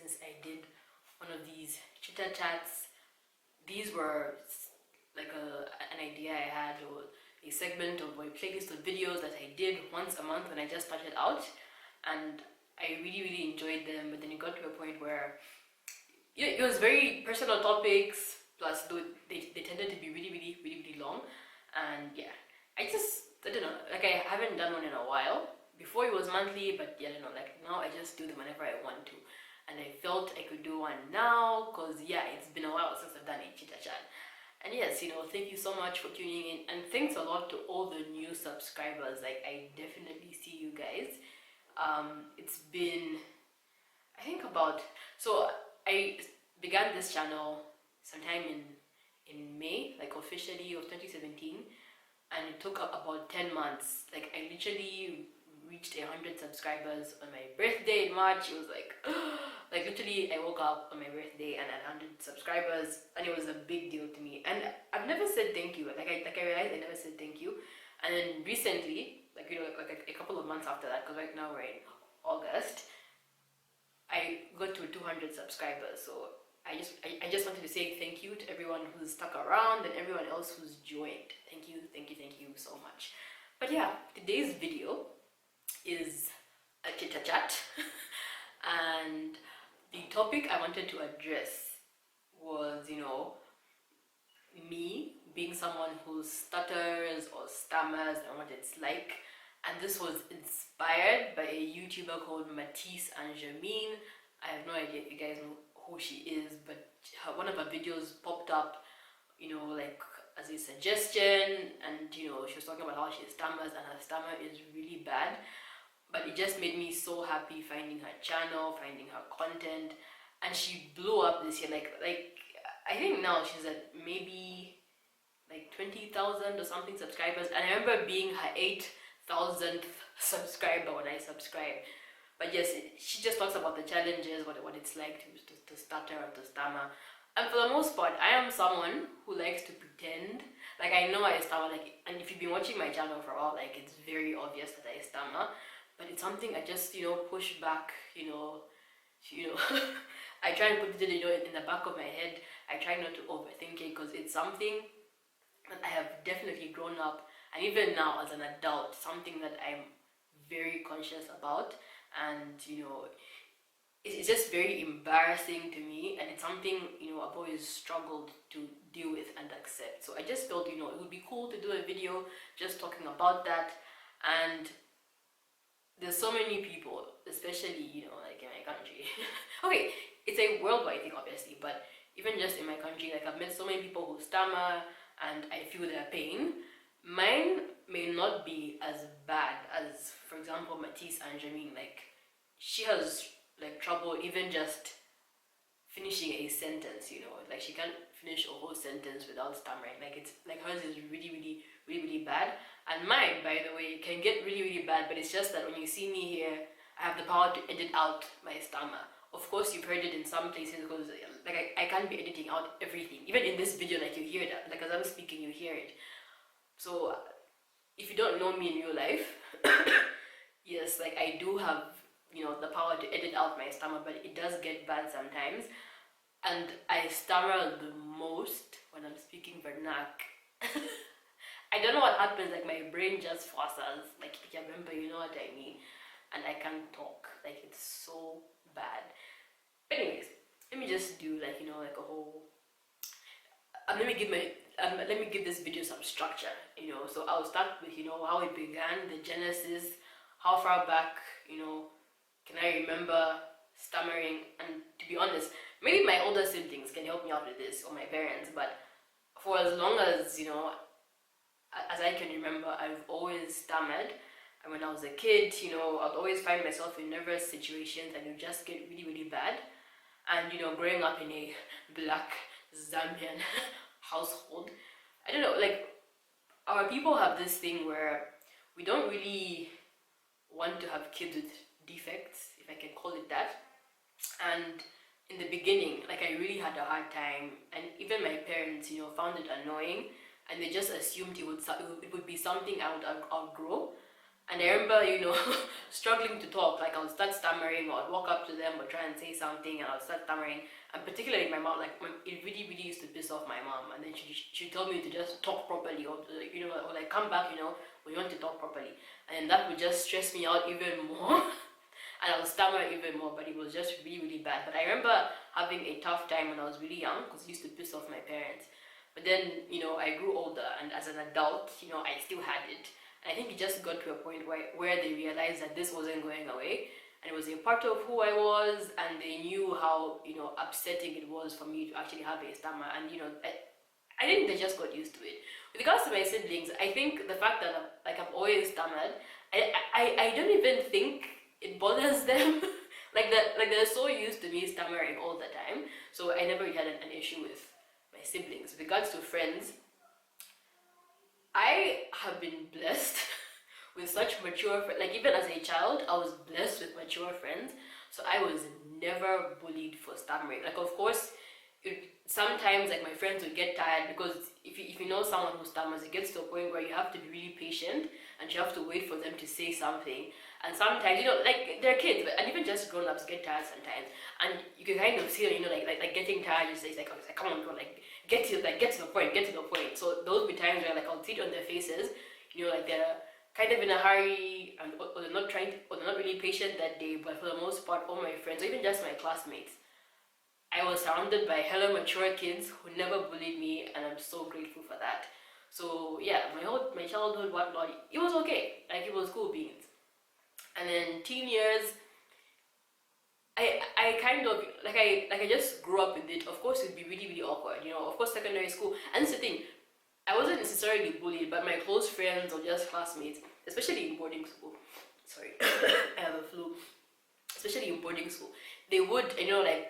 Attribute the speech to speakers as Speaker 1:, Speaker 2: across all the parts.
Speaker 1: since I did one of these Chita chats. These were like an idea I had, or a segment of my playlist of videos that I did once a month when I just started out, and I really enjoyed them. But then it got to a point where it was very personal topics, plus they tended to be really long. And yeah, I don't know, like I haven't done one in a while. Before it was monthly, but yeah, I don't know, like now I just do them whenever I want to. And I felt I could do one now because yeah, it's been a while since I've done a Chita chat. And yes, thank you so much for tuning in, and thanks a lot to all the new subscribers. Like, I definitely see you guys. It's been, I think so I began this channel sometime in May, like officially, of 2017, and it took about 10 months. Like, I literally reached 100 subscribers on my birthday in March. It was like, like literally I woke up on my birthday and had 100 subscribers, and it was a big deal to me. And I've never said thank you. Like I realized I never said thank you. And then recently, like like a couple of months after that, because right now we're in August, I got to 200 subscribers. So I just wanted to say thank you to everyone who's stuck around and everyone else who's joined. Thank you so much. But yeah, today's video is a Chita chat and the topic I wanted to address was, me being someone who stutters or stammers and what it's like. And this was inspired by a YouTuber called Matisse and Jermaine. I have no idea if you guys know who she is, but one of her videos popped up, like as a suggestion, and she was talking about how she stammers and her stammer is really bad. But it just made me so happy finding her channel, finding her content, and she blew up this year. Like I think now she's at maybe like 20,000 or something subscribers, and I remember being her 8,000th subscriber when I subscribed. But yes, she just talks about the challenges, what it's like to stutter or to stammer. And for the most part, I am someone who likes to pretend. Like, I know I stammer, like, and if you've been watching my channel for a while, like, it's very obvious that I stammer. But it's something I just, push back, I try and put it, in the back of my head. I try not to overthink it, because it's something that I have definitely grown up, and even now as an adult, something that I'm very conscious about. And it's just very embarrassing to me, and it's something I've always struggled to deal with and accept. So I just felt it would be cool to do a video just talking about that. And there's so many people, especially like in my country. Okay, it's a worldwide thing obviously, but even just in my country, like I've met so many people who stammer and I feel their pain. Mine may not be as bad as, for example, Matisse and Jermaine. Like, she has like trouble even just finishing a sentence, like she can't finish a whole sentence without stammering. Like, it's like hers is really bad. And mine, by the way, can get really bad, but it's just that when you see me here, I have the power to edit out my stammer. Of course, you've heard it in some places, because like I can't be editing out everything. Even in this video, like you hear that, like as I'm speaking, you hear it. So if you don't know me in real life, yes, like I do have the power to edit out my stammer, but it does get bad sometimes. And I stammer the most when I'm speaking vernac. I don't know what happens, like my brain just forces, like if you remember, you know what I mean, and I can't talk. Like, it's so bad. But anyways, let me just do like like a whole let me give this video some structure. So I'll start with how it began, the genesis, how far back can I remember stammering. And to be honest, maybe my older siblings can help me out with this, or my parents, but for as long as as I can remember, I've always stammered. And when I was a kid, I'd always find myself in nervous situations, and it would just get really bad. And growing up in a black Zambian household, I don't know, like, our people have this thing where we don't really want to have kids with defects, if I can call it that. And in the beginning, like, I really had a hard time, and even my parents found it annoying, and they just assumed it would be something I would outgrow. And I remember, struggling to talk. Like, I would start stammering, or I'd walk up to them or try and say something, and I would start stammering. And particularly my mom, like, it really, really used to piss off my mom. And then she told me to just talk properly, or to, or like come back, when you want to talk properly. And that would just stress me out even more. And I would stammer even more, but it was just really, really bad. But I remember having a tough time when I was really young, because it used to piss off my parents. But then, I grew older, and as an adult, I still had it. And I think it just got to a point where they realized that this wasn't going away, and it was a part of who I was, and they knew how, upsetting it was for me to actually have a stammer. And, I think they just got used to it. With regards to my siblings, I think the fact that I've always stammered, I don't even think it bothers them. Like they're so used to me stammering all the time, so I never really had an issue with my siblings. With regards to friends, I have been blessed with such mature friends. Like, even as a child, I was blessed with mature friends, so I was never bullied for stammering. Like, of course, sometimes like my friends would get tired, because if you know someone who stammers, it gets to a point where you have to be really patient and you have to wait for them to say something. And sometimes, like, they're kids, and even just grown-ups get tired sometimes, and you can kind of see, like getting tired. It's like, come on, bro, like get to the point. So those be times where, like, I'll see it on their faces, like they're kind of in a hurry, and or they're not or they're not really patient that day. But for the most part, all my friends, or even just my classmates, I was surrounded by hella mature kids who never bullied me, and I'm so grateful for that. So yeah, my childhood, whatnot, it was okay. Like, it was cool beans. And then teen years, I kind of I just grew up with it. Of course, it'd be really, really awkward. Of course, secondary school. And that's the thing, I wasn't necessarily bullied, but my close friends or just classmates, especially in boarding school. Sorry, I have a flu. Especially in boarding school, they would,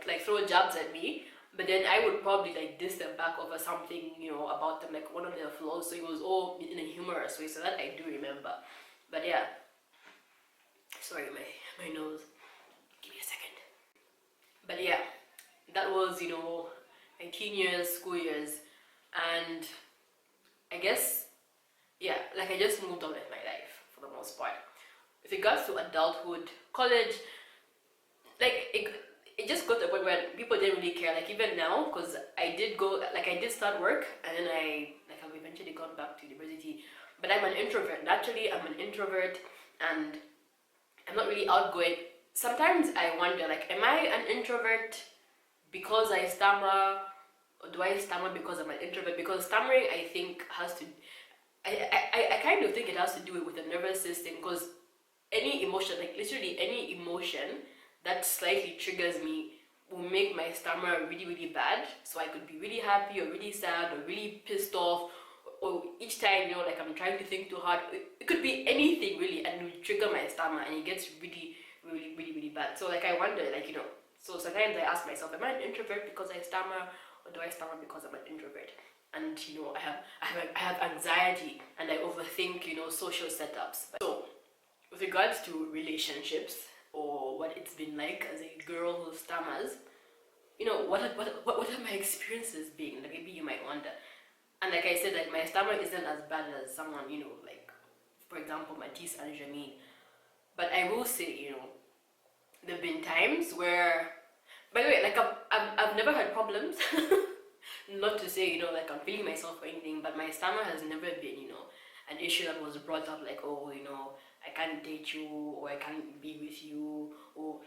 Speaker 1: like throw jabs at me, but then I would probably like diss them back over something, about them, like one of their flaws. So it was all in a humorous way. So that I do remember. But yeah, sorry, my nose. Give me a second. But yeah, that was, my teen years, school years, and I guess, yeah, like, I just moved on with my life for the most part. With regards to adulthood, college, like, it just got to a point where people didn't really care. Like, even now, because I did start work, and then I've eventually gone back to university. But I'm an introvert. Naturally, I'm an introvert, and I'm not really outgoing. Sometimes I wonder, like, am I an introvert because I stammer, or do I stammer because I'm an introvert? Because stammering, I think, has to, I kind of think it has to do with the nervous system, because any emotion, like literally any emotion that slightly triggers me, will make my stammer really, really bad. So I could be really happy, or really sad, or really pissed off, or each time, like, I'm trying to think too hard. It could be anything really, and it will trigger my stammer, and it gets really, really, really, really bad. So, like, I wonder, like, so sometimes I ask myself, am I an introvert because I stammer, or do I stammer because I'm an introvert? And I have anxiety, and I overthink, social setups. So, with regards to relationships, or what it's been like as a girl who stammers, what have my experiences been? Like, maybe you might wonder. And like I said, like, my stammer isn't as bad as someone, like, for example, Matisse and Jameen. But I will say, there have been times where, by the way, like, I've never had problems. Not to say, like, I'm feeling myself or anything, but my stammer has never been, an issue that was brought up, like, oh, I can't date you, or I can't be with you, or,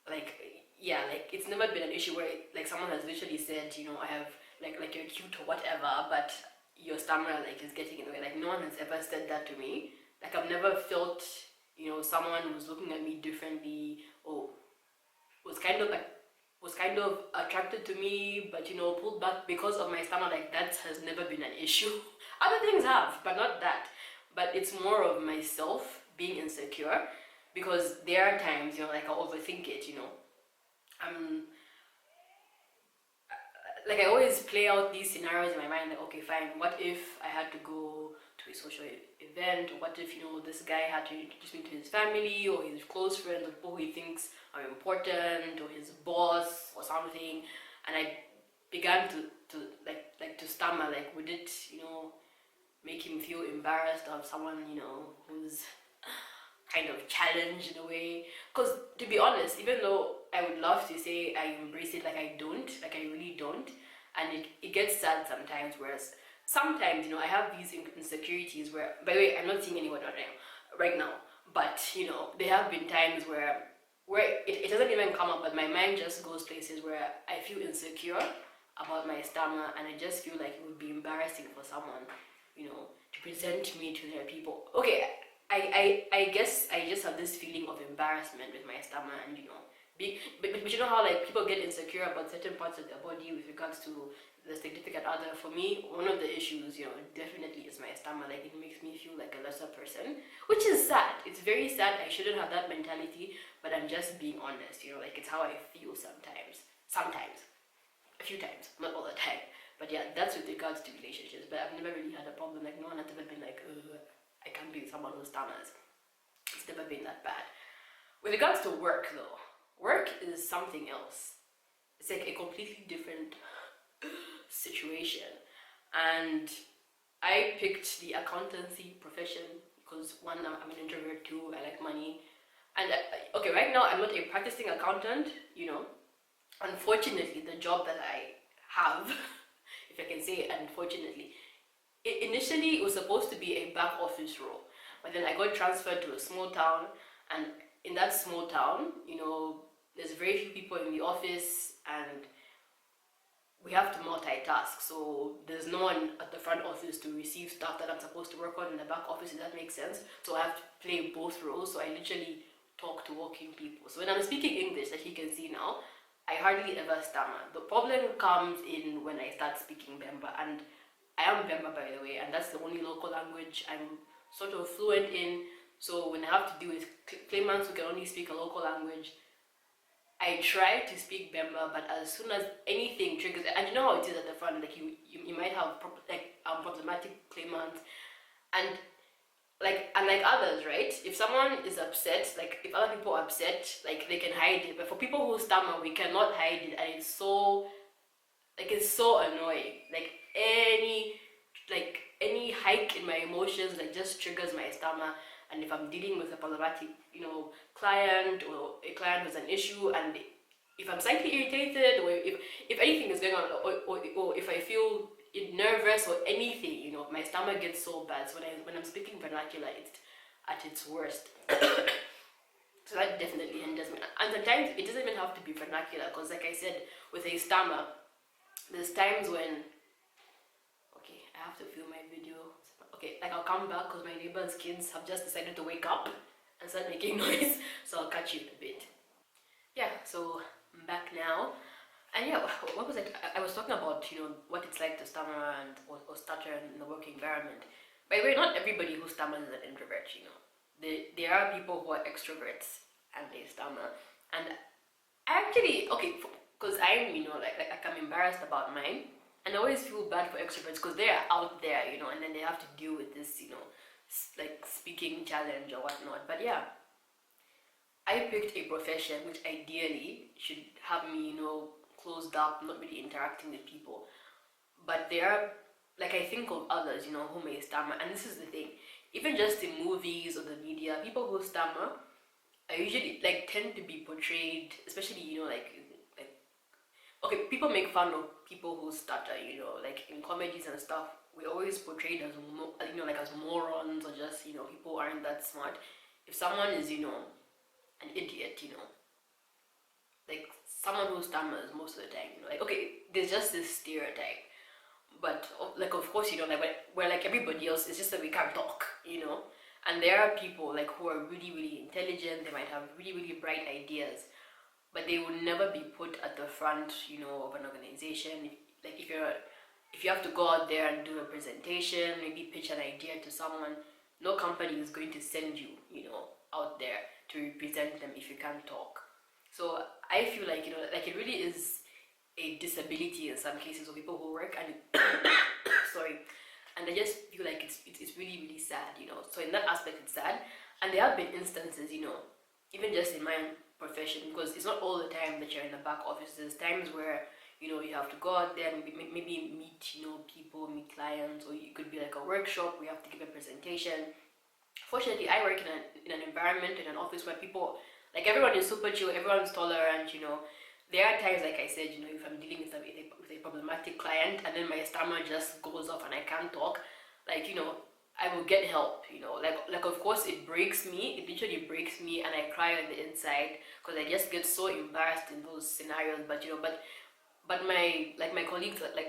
Speaker 1: like, yeah, like, it's never been an issue where, like, someone has literally said, I have, like you're cute or whatever, but your stammer, like, is getting in the way. Like, no one has ever said that to me. Like, I've never felt, someone was looking at me differently, or was kind of attracted to me, but pulled back because of my stammer. Like, that has never been an issue. Other things have, but not that. But it's more of myself being insecure, because there are times, like, I overthink it. Like, I always play out these scenarios in my mind, like, okay, fine, what if I had to go to a social event, or what if, this guy had to introduce me to his family, or his close friends, or people he thinks are important, or his boss, or something, and I began to stammer, like, would it, make him feel embarrassed of someone, who's kind of challenged in a way. Because to be honest, even though I would love to say I embrace it, like I really don't, and it gets sad sometimes. Whereas sometimes, I have these insecurities where, by the way, I'm not seeing anyone right now, but there have been times where it doesn't even come up, but my mind just goes places where I feel insecure about my stammer, and I just feel like it would be embarrassing for someone, to present me to their people. Okay, I guess I just have this feeling of embarrassment with my stammer, and but you know how like people get insecure about certain parts of their body with regards to the significant other. For me, one of the issues, definitely is my stammer. Like it makes me feel like a lesser person, which is sad. It's very sad. I shouldn't have that mentality, but I'm just being honest. Like it's how I feel sometimes. Sometimes, a few times, not all the time. But yeah, that's with regards to relationships. But I've never really had a problem. Like no one has ever been like, I can't be with someone who stammers. It's never been that bad. With regards to work though, work is something else. It's like a completely different situation. And I picked the accountancy profession because one, I'm an introvert, two, I like money. And okay, right now I'm not a practicing accountant, Unfortunately, the job that I have, if I can say it, unfortunately, initially it was supposed to be a back office role, but then I got transferred to a small town, and in that small town, there's very few people in the office, and we have to multitask. So there's no one at the front office to receive stuff that I'm supposed to work on in the back office, if that makes sense. So I have to play both roles. So I literally talk to working people. So when I'm speaking English, as you can see now, I hardly ever stammer. The problem comes in when I start speaking Bemba, and I am Bemba, by the way, and that's the only local language I'm sort of fluent in. So when I have to deal with claimants who can only speak a local language, I try to speak Bemba, but as soon as anything triggers, and you know how it is at the front, like you might have problematic claimants, and like unlike others, right? If someone is upset, like if other people are upset, like they can hide it, but for people who stammer, we cannot hide it, and it's so annoying. Any hike in my emotions like just triggers my stammer. And if I'm dealing with a problematic, client, or a client with an issue, and if I'm slightly irritated, or if anything is going on, or if I feel nervous or anything, my stomach gets so bad. So when I'm speaking vernacular, it's at its worst. So that definitely hinders me. And sometimes it doesn't even have to be vernacular, because like I said, with a stammer, there's times when, okay, I have to film my video. Okay, like I'll come back because my neighbor's kids have just decided to wake up and start making noise. So I'll catch you in a bit. Yeah, so I'm back now. And yeah, what was it? I was talking about, what it's like to stammer or stutter in the work environment. By the way, not everybody who stammers is an introvert, There are people who are extroverts and they stammer. And I actually, okay, because I'm, like I'm embarrassed about mine. And I always feel bad for extroverts because they are out there, and then they have to deal with this, like speaking challenge or whatnot. But yeah, I picked a profession which ideally should have me, closed up, not really interacting with people. But there are, like I think of others, who may stammer. And this is the thing, even just in movies or the media, people who stammer are usually, tend to be portrayed, especially, okay, people make fun of people who stutter, like in comedies and stuff. We're always portrayed as, as morons, or just, people aren't that smart. If someone is, an idiot, like someone who stammers most of the time, okay, there's just this stereotype. But, of course, we're like everybody else, it's just that we can't talk, And there are people, who are really, really intelligent, they might have really, really bright ideas, but they will never be put at the front, of an organization. If you have to go out there and do a presentation, maybe pitch an idea to someone, no company is going to send you, out there to represent them if you can't talk. So I feel like, it really is a disability in some cases of people who work, and sorry, and I just feel like it's really, really sad, So in that aspect, it's sad. And there have been instances, even just in my profession, because it's not all the time that you're in the back office. There's times where you have to go out there and maybe meet people, meet clients, or it could be like a workshop where you have to give a presentation Fortunately, I work in an environment, in an office where people, like everyone is super chill, everyone's tolerant, you know. There are times, like I said, you know, if I'm dealing with with a problematic client and then my stammer just goes off and I can't talk, like, you know, I will get help, you know. Like of course it breaks me, it literally breaks me and I cry on the inside because I just get so embarrassed in those scenarios. But you know, but my colleagues like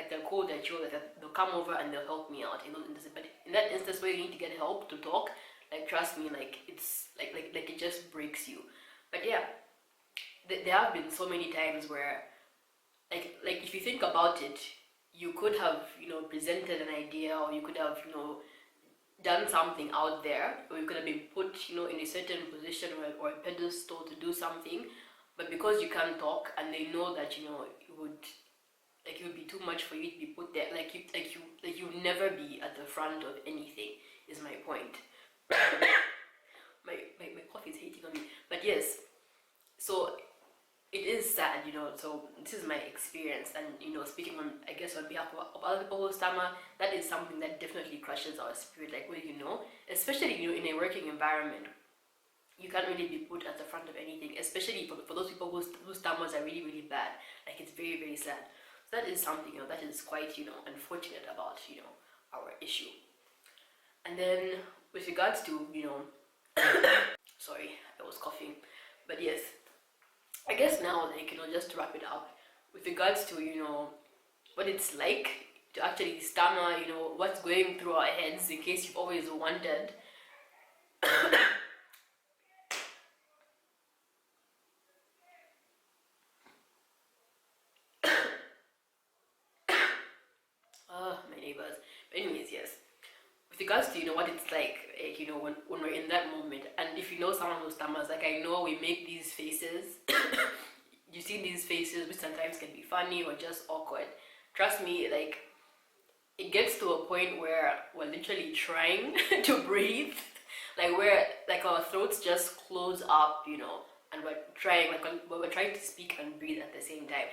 Speaker 1: they're cool, they're chill, like they'll come over and they'll help me out in those instances. But in that instance where you need to get help to talk, like trust me, like it's like it just breaks you. But yeah, there have been so many times where like if you think about it, you could have, you know, presented an idea, or you could have, you know, done something out there, or you could have been put, you know, in a certain position or a pedestal to do something, but because you can't talk and they know that, you know, it would be too much for you to be put there, you never be at the front of anything, is my point. my coffee is hating on me. But yes, so it is sad, you know. So this is my experience, and you know, speaking on, I guess, on behalf of other people who stammer, that is something that definitely crushes our spirit. Like, well, you know, especially, you know, in a working environment, you can't really be put at the front of anything, especially for those people whose stammers are really, really bad. Like, it's very, very sad. So that is something, you know, that is quite, you know, unfortunate about, you know, our issue. And then with regards to, you know, sorry, I was coughing, but yes, I guess now, like, you know, just to wrap it up, with regards to, you know, what it's like to actually stammer, you know, what's going through our heads, in case you've always wondered. My neighbors. But anyways, yes. With regards to, you know, what it's like, you know, when we're in that moment, and if you know someone who stammers, like I know we make these faces, you see these faces which sometimes can be funny or just awkward. Trust me, like, it gets to a point where we're literally trying to breathe, like like our throats just close up, you know, and we're trying, like we're trying to speak and breathe at the same time.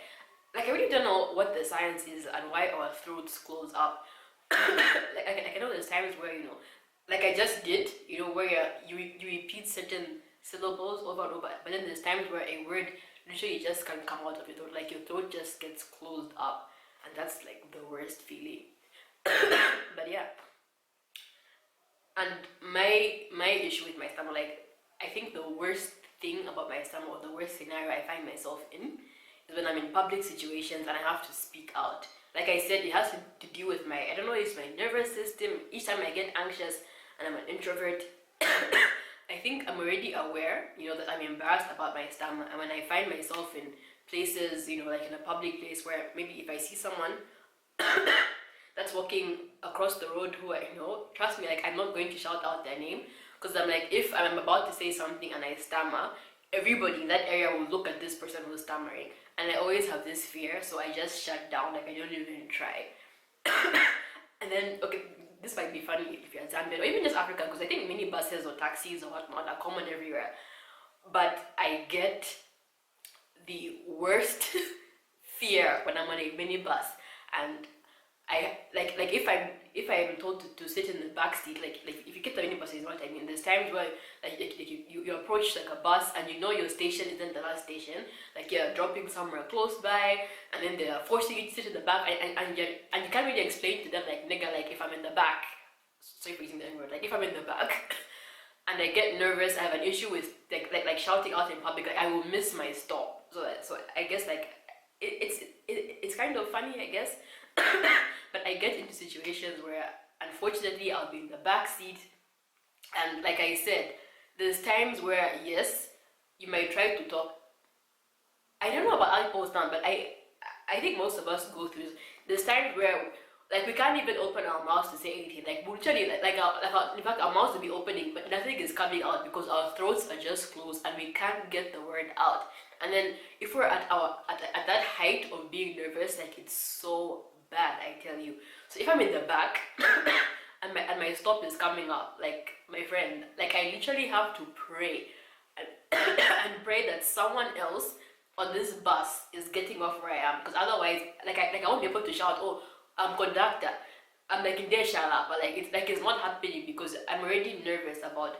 Speaker 1: Like, I really don't know what the science is and why our throats close up. Like I know there's times where, you know, like I just did, you know, where you repeat certain syllables over and over, but then there's times where a word literally just can't come out of your throat, like your throat just gets closed up, and that's like the worst feeling. But yeah, and my issue with my stomach, like I think the worst thing about my stomach, or the worst scenario I find myself in, is when I'm in public situations and I have to speak out. Like I said, it has to do with my, I don't know, it's my nervous system. Each time I get anxious and I'm an introvert, I think I'm already aware, you know, that I'm embarrassed about my stammer. And when I find myself in places, you know, like in a public place where maybe if I see someone that's walking across the road who I know, trust me, like I'm not going to shout out their name, because I'm like, if I'm about to say something and I stammer, everybody in that area will look at this person who's stammering, and I always have this fear, so I just shut down, like I don't even try. And then, okay, this might be funny if you're Zambian or even just Africa, because I think minibuses or taxis or whatnot are common everywhere, but I get the worst fear when I'm on a minibus, and I like if I'm told to sit in the back seat, like if you get the minibus, you know what I mean. There's times where you approach like a bus and you know your station isn't the last station, like you're dropping somewhere close by, and then they're forcing you to sit in the back, and you can't really explain to them, like, nigga, like if I'm in the back, sorry for using the N-word, like if I'm in the back and I get nervous, I have an issue with like shouting out in public, like I will miss my stop. So I guess like it's kind of funny, I guess. But I get into situations where unfortunately I'll be in the back seat, and like I said, there's times where yes, you might try to talk. I don't know about other people's now, but I think most of us go through this. There's times where like we can't even open our mouths to say anything. Like literally, in fact, our mouths will be opening, but nothing is coming out because our throats are just closed and we can't get the word out. And then if we're at that height of being nervous, like it's so bad, I tell you. So if I'm in the back and my stop is coming up, like my friend, like I literally have to pray and, and pray that someone else on this bus is getting off where I am, because otherwise, like I won't be able to shout, oh, conductor, I'm like in there shala, but it's not happening because I'm already nervous about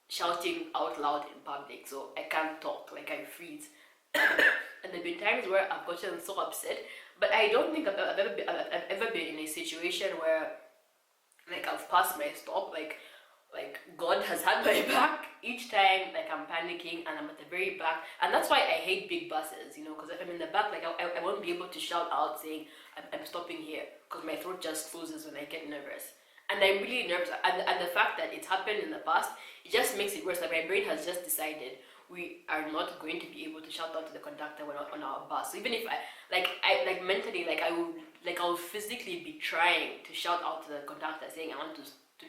Speaker 1: shouting out loud in public, so I can't talk, like I freeze. And there've been times where I've gotten so upset, but I don't think I've ever been in a situation where like I've passed my stop, like God has had my back each time, like I'm panicking and I'm at the very back. And that's why I hate big buses, because if I'm in the back, like I won't be able to shout out saying I'm stopping here, because my throat just closes when I get nervous. And I'm really nervous, and the fact that it's happened in the past, it just makes it worse. Like my brain has just decided we are not going to be able to shout out to the conductor when on our bus. So even if I mentally, I'll physically be trying to shout out to the conductor saying I want to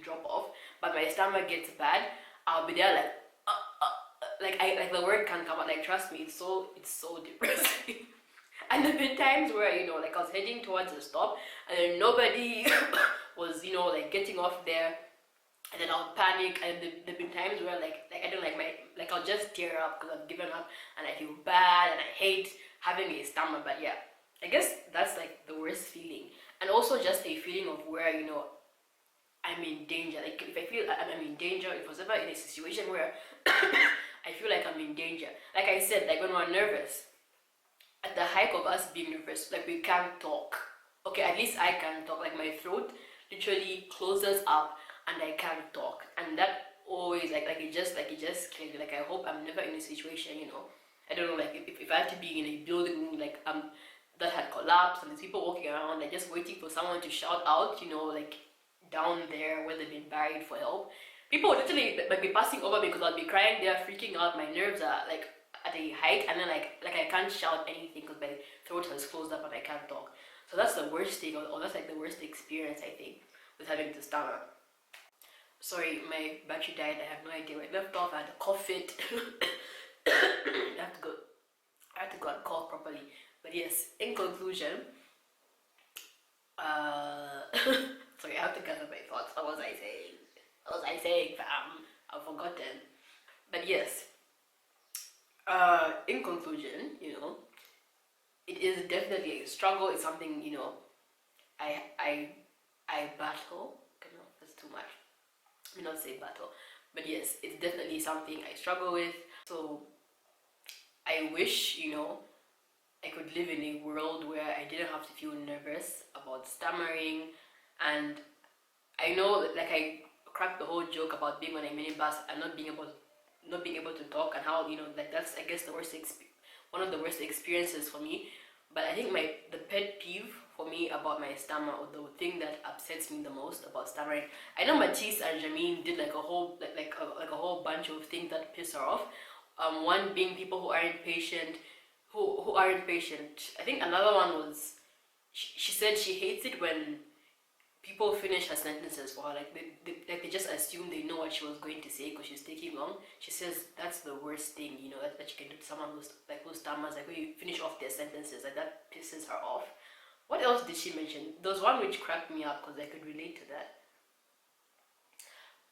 Speaker 1: drop off, but my stomach gets bad, I'll be there like the word can't come out. Like trust me, it's so depressing. And there've been times where like I was heading towards a stop and then nobody was like getting off there, and then I'll panic. And there've been times where like I don't like I'll just tear up because I've given up and I feel bad and I hate having a stammer. But yeah, I guess that's like the worst feeling. And also just a feeling of where I'm in danger. Like if I feel I'm in danger, if I was ever in a situation where I feel like I'm in danger, like I said, like when we're nervous, at the height of us being nervous, like we can't talk. Okay, at least I can talk. Like my throat literally closes up and I can't talk, and that always like it just scares me. Like I hope I'm never in a situation, I don't know, like if I had to be in a building like that had collapsed and there's people walking around like just waiting for someone to shout out, like down there where they've been buried for help. People would literally like be passing over because I'll be crying there, freaking out. My nerves are like at a height, and then like I can't shout anything because my throat has closed up and I can't talk. So that's the worst thing, or that's like the worst experience I think with having to stammer. Sorry, my battery died. I have no idea where it left off. I had to cough it. I have to go and cough properly. But yes, in conclusion, sorry, I have to gather my thoughts. What was I saying? Fam? I've forgotten. But yes, in conclusion, it is definitely a struggle. It's something, I battle. Okay, no, that's too much. I may not say battle. But yes, it's definitely something I struggle with. So I wish, I could live in a world where I didn't have to feel nervous about stammering. And I know, like I cracked the whole joke about being on a minibus and not being able to talk, and how like that's I guess one of the worst experiences for me. But I think the pet peeve for me about my stammer, or the thing that upsets me the most about stammering, I know Matisse and Jameen did like a whole a whole bunch of things that piss her off. One being people who aren't patient, who aren't patient. I think another one was she said she hates it when people finish her sentences for her, like they just assume they know what she was going to say because she's taking long. She says that's the worst thing, that you can do to someone who stammers, like when you finish off their sentences, like that pisses her off. What else did she mention? There was one which cracked me up because I could relate to that.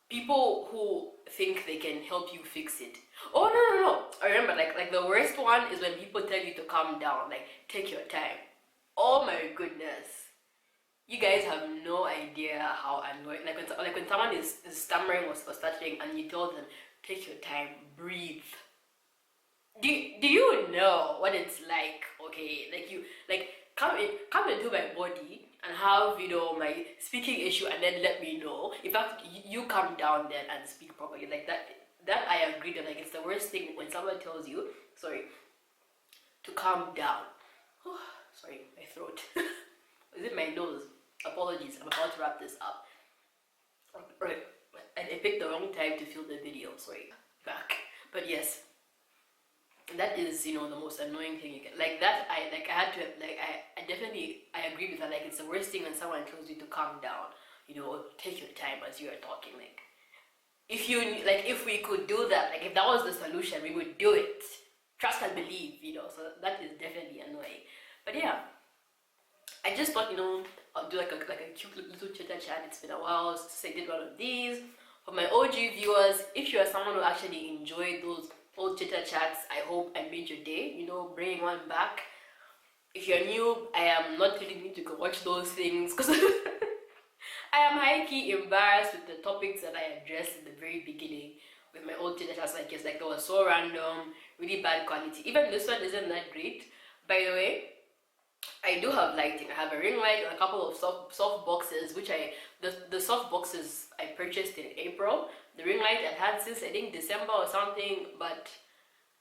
Speaker 1: People who think they can help you fix it. Oh no. I remember like the worst one is when people tell you to calm down, like take your time. Oh my goodness. You guys have no idea how annoying. Like when someone is stammering or stuttering and you tell them, take your time, breathe. Do you know what it's like? Okay, like you come into my body and have my speaking issue, and then let me know. In fact, you calm down then and speak properly. Like that I agree that like it's the worst thing when someone tells you, sorry, to calm down. Oh, sorry, my throat. Is it my nose? Apologies, I'm about to wrap this up. Right, I picked the wrong time to film the video, sorry. Back. But yes, that is, the most annoying thing you can, like that, I had to, I definitely, I agree with that, like it's the worst thing when someone tells you to calm down, or take your time as you are talking, like, if we could do that, like if that was the solution, we would do it. Trust and believe, so that is definitely annoying. But yeah, I just thought, I'll do like a cute little Chita chat. It's been a while since I did one of these. For my OG viewers, if you are someone who actually enjoyed those old Chita chats, I hope I made your day, bringing one back. If you're new, I am not telling you to go watch those things because I am high-key embarrassed with the topics that I addressed in the very beginning with my old Chita chats. Like, it's like they were so random, really bad quality. Even this one isn't that great. By the way, I do have lighting. I have a ring light and a couple of soft boxes, which the soft boxes I purchased in April. The ring light I've had since I think December or something, but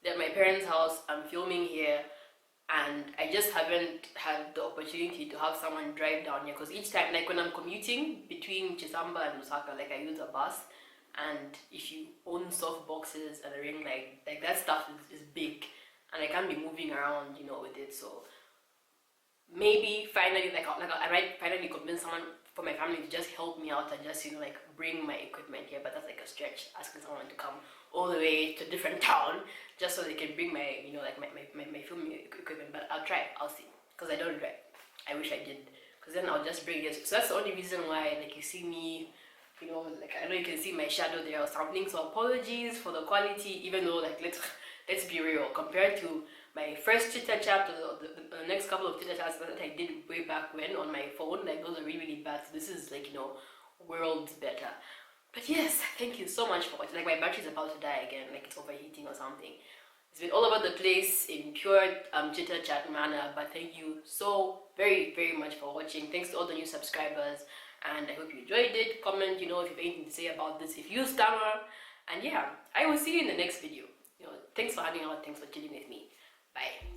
Speaker 1: they're at my parents' house. I'm filming here, and I just haven't had the opportunity to have someone drive down here, because each time, like when I'm commuting between Chisamba and Lusaka, like I use a bus, and if you own soft boxes and a ring light, like that stuff is big, and I can't be moving around, you know, with it. So maybe finally, I might finally convince someone from my family to just help me out and just, you know, like bring my equipment here. But that's like a stretch, asking someone to come all the way to a different town just so they can bring my, you know, like my filming equipment. But I'll try, I'll see, because I don't drive. I wish I did, because then I'll just bring it. So that's the only reason why, like, you see me, you know, like I know you can see my shadow there or something. So apologies for the quality, even though, like, let's be real, compared to my first Chita chat or the next couple of Chita chats that I did way back when on my phone, like those are really, really bad. So this is, like, you know, worlds better. But yes, thank you so much for watching. Like, my battery's about to die again, like it's overheating or something. It's been all over the place in pure Chita chat manner, but thank you so very, very much for watching. Thanks to all the new subscribers, and I hope you enjoyed it. Comment, you know, if you have anything to say about this, if you stammer. And yeah, I will see you in the next video. You know, thanks for hanging out, thanks for chilling with me. Bye.